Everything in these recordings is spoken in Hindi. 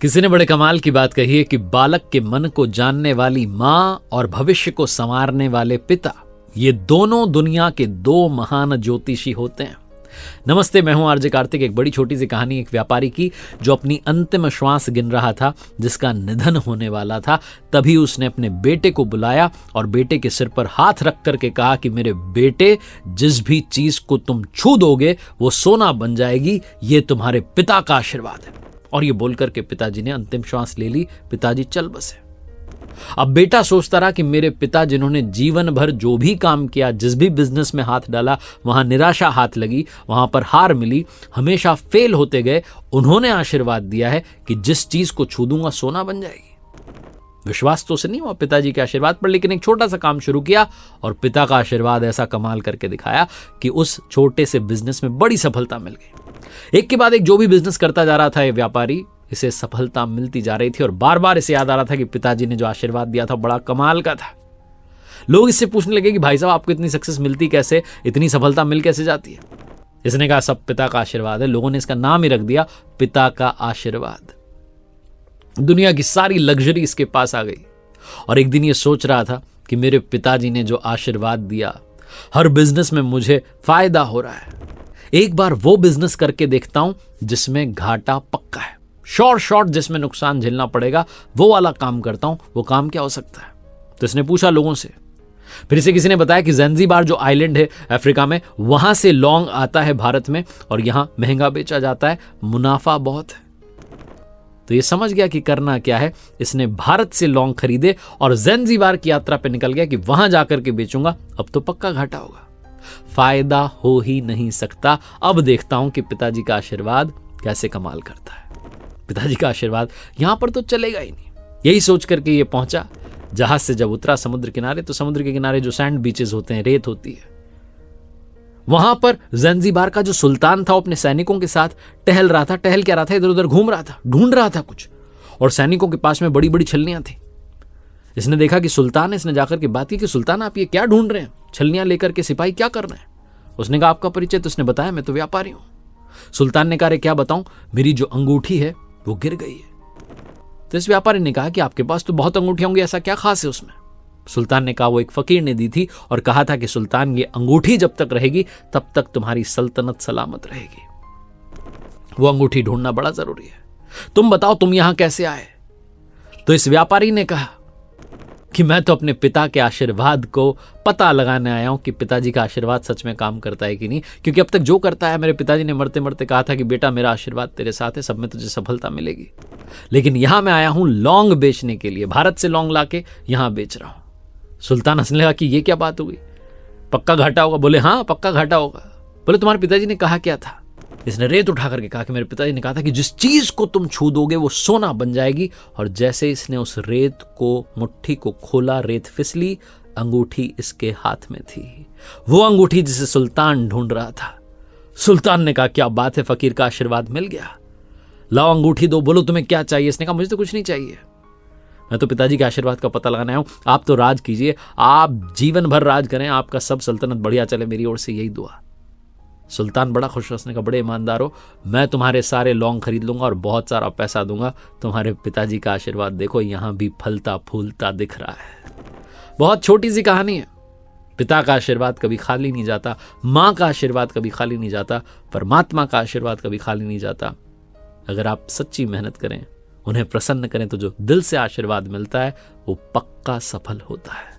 किसी ने बड़े कमाल की बात कही है कि बालक के मन को जानने वाली माँ और भविष्य को संवारने वाले पिता, ये दोनों दुनिया के दो महान ज्योतिषी होते हैं। नमस्ते, मैं हूं आरजे कार्तिक। एक बड़ी छोटी सी कहानी एक व्यापारी की जो अपनी अंतिम श्वास गिन रहा था, जिसका निधन होने वाला था। तभी उसने अपने बेटे को बुलाया और बेटे के सिर पर हाथ रख करके कहा कि मेरे बेटे, जिस भी चीज को तुम छू दोगे वो सोना बन जाएगी, ये तुम्हारे पिता का आशीर्वाद है। और ये बोलकर के पिताजी ने अंतिम श्वास ले ली। पिताजी चल बसे। अब बेटा सोचता रहा कि मेरे पिता, जिन्होंने जीवन भर जो भी काम किया, जिस भी बिजनेस में हाथ डाला, वहां निराशा हाथ लगी, वहां पर हार मिली, हमेशा फेल होते गए, उन्होंने आशीर्वाद दिया है कि जिस चीज को छू दूंगा सोना बन जाएगी। विश्वास तो उसे नहीं हुआ पिताजी के आशीर्वाद पर, लेकिन एक छोटा सा काम शुरू किया और पिता का आशीर्वाद ऐसा कमाल करके दिखाया कि उस छोटे से बिजनेस में बड़ी सफलता मिल गई। एक के बाद एक जो भी बिजनेस करता जा रहा था ये व्यापारी, इसे सफलता मिलती जा रही थी और बार बार इसे याद आ रहा था कि पिताजी ने जो आशीर्वाद दिया था बड़ा कमाल का था। लोग इससे पूछने लगे कि भाई साहब, आपको इतनी सक्सेस मिलती कैसे, इतनी सफलता मिल कैसे जाती है? इसने कहा सब पिता का आशीर्वाद है। लोगों ने इसका नाम ही रख दिया पिता का आशीर्वाद। दुनिया की सारी लग्जरी इसके पास आ गई और एक दिन ये सोच रहा था कि मेरे पिताजी ने जो आशीर्वाद दिया, हर बिजनेस में मुझे फायदा हो रहा है, एक बार वो बिजनेस करके देखता हूं जिसमें घाटा पक्का है, शॉर्ट जिसमें नुकसान झेलना पड़ेगा, वो वाला काम करता हूं। वो काम क्या हो सकता है? तो इसने पूछा लोगों से। फिर इसे किसी ने बताया कि ज़ैंज़िबार जो आइलैंड है अफ्रीका में, वहां से लौंग आता है भारत में और यहां महंगा बेचा जाता है, मुनाफा बहुत है। तो ये समझ गया कि करना क्या है। इसने भारत से लौंग खरीदे और ज़ैंज़िबार की यात्रा पे निकल गया कि वहां जाकर के बेचूंगा, अब तो पक्का घाटा होगा, फायदा हो ही नहीं सकता। अब देखता हूं कि पिताजी का आशीर्वाद कैसे कमाल करता है। पिताजी का आशीर्वाद यहां पर तो चलेगा ही नहीं। यही सोच करके ये पहुंचा। जहाज से जब उतरा समुद्र किनारे, तो समुद्र के किनारे जो सैंड बीचेस होते हैं, रेत होती है, वहां पर ज़ैंज़िबार का जो सुल्तान था वो अपने सैनिकों के साथ टहल रहा था। टहल क्या रहा था? इधर उधर घूम रहा था, ढूंढ रहा था कुछ। और सैनिकों के पास में बड़ी बड़ी छलनियां थी। इसने देखा कि सुल्तान है। इसने जाकर के बात की कि सुल्तान, आप ये क्या ढूंढ रहे हैं? छलनियां लेकर के सिपाही क्या कर रहे हैं? उसने कहा आपका परिचय? तो उसने बताया मैं तो व्यापारी हूं। सुल्तान ने कहा अरे क्या बताऊं, मेरी जो अंगूठी है वो गिर गई है। तो इस व्यापारी ने कहा कि आपके पास तो बहुत अंगूठियां होंगी, ऐसा क्या खास है उसमें? सुल्तान ने कहा वो एक फकीर ने दी थी और कहा था कि सुल्तान, ये अंगूठी जब तक रहेगी तब तक तुम्हारी सल्तनत सलामत रहेगी। वो अंगूठी ढूंढना बड़ा जरूरी है। तुम बताओ तुम यहां कैसे आए? तो इस व्यापारी ने कहा कि मैं तो अपने पिता के आशीर्वाद को पता लगाने आया हूं कि पिताजी का आशीर्वाद सच में काम करता है कि नहीं। क्योंकि अब तक जो करता है, मेरे पिताजी ने मरते मरते कहा था कि बेटा मेरा आशीर्वाद तेरे साथ है, सब में तुझे सफलता मिलेगी। लेकिन यहां मैं आया हूं लौंग बेचने के लिए, भारत से लौंग लाके यहां बेच रहा हूं। सुल्तान हंसने लगा कि ये क्या बात हुई, पक्का घाटा होगा? बोले हाँ पक्का घाटा होगा। बोले तुम्हारे पिताजी ने कहा क्या था? इसने रेत उठा करके कहा कि मेरे पिताजी ने कहा था कि जिस चीज को तुम छू दोगे वो सोना बन जाएगी। और जैसे इसने उस रेत को, मुट्ठी को खोला, रेत फिसली, अंगूठी इसके हाथ में थी, वो अंगूठी जिसे सुल्तान ढूंढ रहा था। सुल्तान ने कहा क्या बात है, फकीर का आशीर्वाद मिल गया, लाओ अंगूठी दो, बोलो तुम्हें क्या चाहिए? इसने कहा मुझे तो कुछ नहीं चाहिए, मैं तो पिताजी के आशीर्वाद का पता लगाना आया हूं। आप तो राज कीजिए, आप जीवन भर राज करें, आपका सब सल्तनत बढ़िया चले, मेरी ओर से यही दुआ। सुल्तान बड़ा खुश हुआ। उसने कहा बड़े ईमानदार हो, मैं तुम्हारे सारे लौंग खरीद लूंगा और बहुत सारा पैसा दूंगा। तुम्हारे पिताजी का आशीर्वाद देखो यहां भी फलता फूलता दिख रहा है। बहुत छोटी सी कहानी है। पिता का आशीर्वाद कभी खाली नहीं जाता, मां का आशीर्वाद कभी खाली नहीं जाता, परमात्मा का आशीर्वाद कभी खाली नहीं जाता। अगर आप सच्ची मेहनत करें, उन्हें प्रसन्न करें, तो जो दिल से आशीर्वाद मिलता है वो पक्का सफल होता है।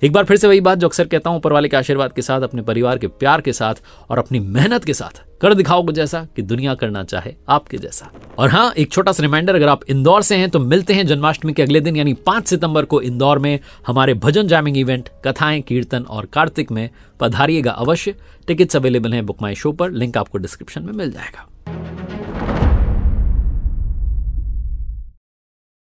एक बार फिर से वही बात जो अक्सर कहता हूं, ऊपर वाले के आशीर्वाद के साथ, अपने परिवार के प्यार के साथ और अपनी मेहनत के साथ कर दिखाओ कुछ ऐसा कि दुनिया करना चाहे आपके जैसा। और हाँ, एक छोटा सा रिमाइंडर, अगर आप इंदौर से हैं तो मिलते हैं जन्माष्टमी के अगले दिन यानी 5 सितंबर को इंदौर में हमारे भजन जैमिंग इवेंट कथाएं, कीर्तन और कार्तिक में पधारिएगा अवश्य। टिकट्स अवेलेबल हैं बुक माई शो पर, लिंक आपको डिस्क्रिप्शन में मिल जाएगा।